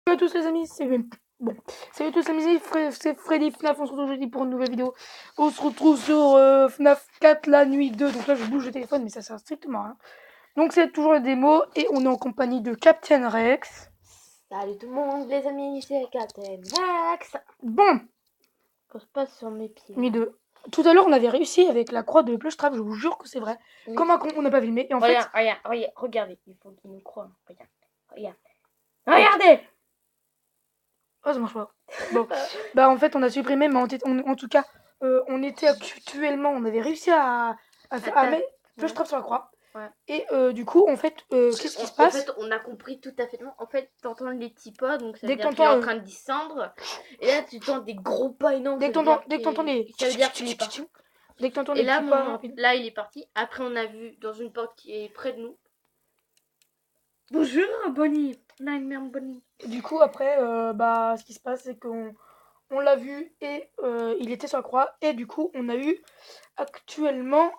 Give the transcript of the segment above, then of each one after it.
Salut à tous les amis, salut à tous les amis, c'est Freddy FNAF, on se retrouve aujourd'hui pour une nouvelle vidéo. On se retrouve sur FNAF 4 la nuit 2, donc là je bouge le téléphone mais ça sert strictement à rien. Donc c'est toujours la démo et on est en compagnie de Captain Rex. Salut tout le monde les amis, c'est Captain Rex. Bon, Pose pas sur mes pieds. nuit 2. Tout à l'heure on avait réussi avec la croix de Plush Trap, je vous jure que c'est vrai. Oui. Comme un con, on n'a pas filmé et en regarde, fait... regardez, il faut qu'il nous croie. Regardez. Oh ça marche pas. Bon, bah en fait on a supprimé mais en tout cas on était actuellement, on avait réussi à mettre Plush Trap sur la croix. Ouais. Et du coup, en fait, qu'est-ce qui se passe? En fait, on a compris tout à fait. En fait, t'entends les petits pas, donc ça Dès veut que dire qu'il est en t'entends, train de descendre. Et là, tu entends des gros pas énormes. dès que t'entends les... Ça veut dire qu'il est parti. Dès que t'entends Et les là, petits pas rapides. là, il est parti. Après, on a vu dans une porte qui est près de nous. Bonjour, Bonnie. Nightmare Bonnie. Du coup, après, bah, ce qui se passe, c'est qu'on l'a vu et il était sur la croix. Et du coup, on a eu actuellement...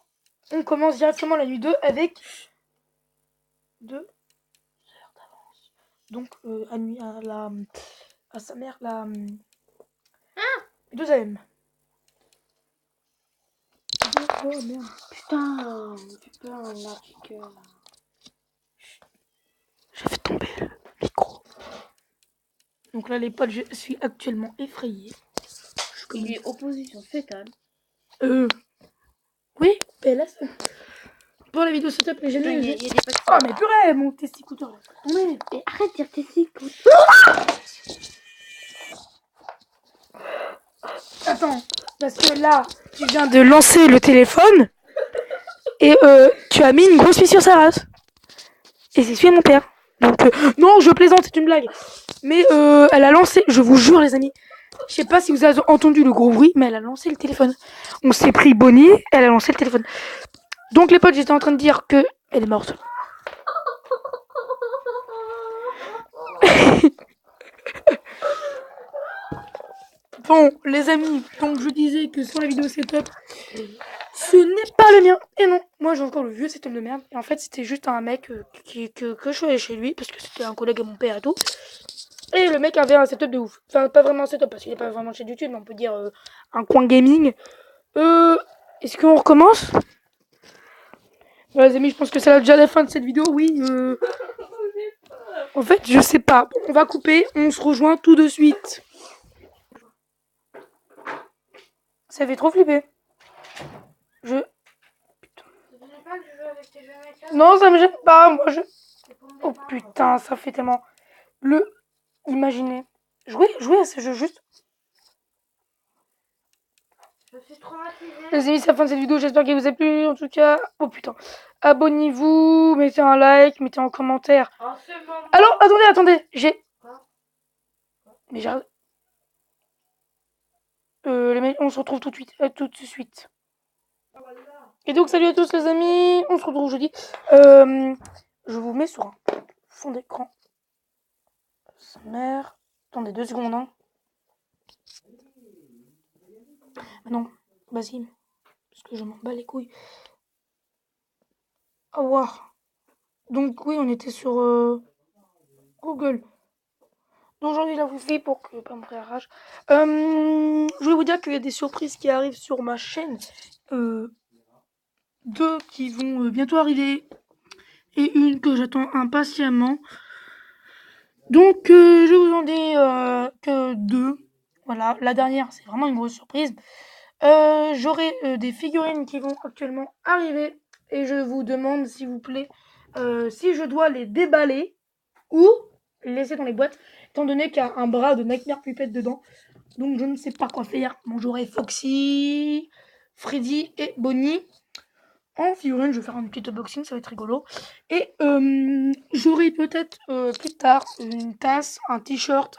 On commence directement la nuit 2 avec 2 heures d'avance. Donc, à sa mère, la 2 AM. Oh merde. Putain, j'ai peur, un article. J'ai fait tomber le micro. Donc là, les potes, je suis actuellement effrayé. Il est opposition fétale. Oui, PLS. Pour la vidéo setup, les génies. Il y a des potes. Oh, mais purée, mon testicouteur là. Mais arrête de dire testicule. Attends, parce que là, tu viens de lancer le téléphone et tu as mis une grosse fille sur sa race. Et c'est celui de mon père. Donc, non, je plaisante, c'est une blague. Mais elle a lancé, je vous jure, les amis. Je sais pas si vous avez entendu le gros bruit, mais elle a lancé le téléphone. On s'est pris Bonnie, elle a lancé le téléphone. Donc, les potes, j'étais en train de dire que elle est morte. Bon, les amis, donc je disais que sur la vidéo setup, ce n'est pas le mien. Et non, moi j'ai encore le vieux setup de merde. Et en fait, c'était juste un mec que je suis allé chez lui, parce que c'était un collègue à mon père et tout. Et le mec avait un setup de ouf. Enfin, pas vraiment un setup, parce qu'il n'est pas vraiment chez YouTube, mais on peut dire un coin gaming. Est-ce qu'on recommence? Les amis, je pense que c'est déjà la fin de cette vidéo, oui. En fait, je sais pas. Bon, on va couper, on se rejoint tout de suite. Ça fait trop flipper. Putain. Non, ça me gêne pas, moi je... Oh putain, ça fait tellement... Imaginez. Jouer à ce jeu juste... Je suis traumatisée. Les amis, c'est la fin de cette vidéo, j'espère qu'elle vous a plu, en tout cas... Oh putain. Abonnez-vous, mettez un like, mettez un commentaire. Alors, attendez, j'ai... Mais j'ai... les mecs, on se retrouve tout de suite. Et donc, salut à tous les amis, on se retrouve jeudi. Je vous mets sur un fond d'écran. Sa mère... Attendez 2 secondes, hein. Ah non, vas-y. Parce que je m'en bats les couilles. Oh, wow. Donc oui, on était sur Google. Donc aujourd'hui la wifi pour que pas me rage. Je voulais vous dire qu'il y a des surprises qui arrivent sur ma chaîne. 2 qui vont bientôt arriver. Et une que j'attends impatiemment. Donc je vous en dis que 2. Voilà, la dernière c'est vraiment une grosse surprise. J'aurai des figurines qui vont actuellement arriver. Et je vous demande s'il vous plaît si je dois les déballer ou les laisser dans les boîtes, étant donné qu'il y a un bras de Nightmare Puppet dedans. Donc je ne sais pas quoi faire. Bon, j'aurai Foxy, Freddy et Bonnie. En figurine, je vais faire un petit unboxing, ça va être rigolo. Et j'aurai peut-être plus tard une tasse, un t-shirt,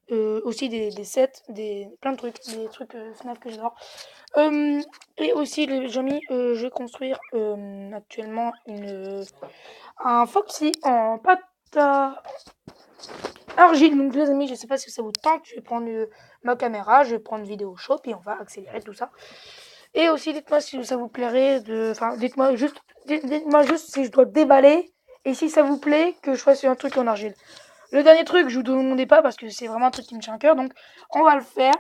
aussi des sets, plein de trucs, des trucs FNAF que j'adore. Et aussi, les amis, je vais construire actuellement un Foxy en pâte à argile. Donc, les amis, je sais pas si ça vous tente. Je vais prendre ma caméra, je vais prendre vidéo shop et on va accélérer tout ça. Et aussi, dites-moi si ça vous plairait Enfin, dites-moi juste si je dois déballer et si ça vous plaît que je fasse un truc en argile. Le dernier truc, je vous demandais pas parce que c'est vraiment un truc qui me tient à cœur, donc on va le faire.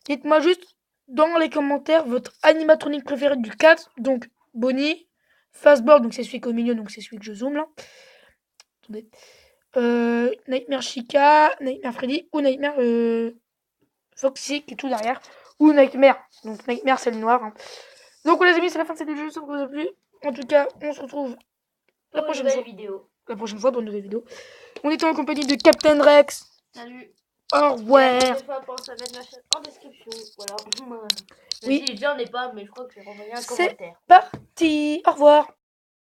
Dites-moi juste dans les commentaires votre animatronique préféré du 4, donc Bonnie, Fastball, donc c'est celui qui est au milieu, donc c'est celui que je zoome là. Attendez. Nightmare Chica, Nightmare Freddy ou Nightmare Foxy qui est tout derrière, ou Nightmare. Donc Nightmare c'est le noir. Hein. Donc les amis, c'est la fin de cette vidéo, j'espère que vous a plu. En tout cas, on se retrouve la prochaine fois. La prochaine fois pour une nouvelle vidéo. On était en compagnie de Captain Rex. Salut. Au revoir. Pense à mettre ma chaîne en description. Voilà. Oui. J'en ai pas, mais je crois que j'ai renvoyé un C'est commentaire. parti. Au revoir.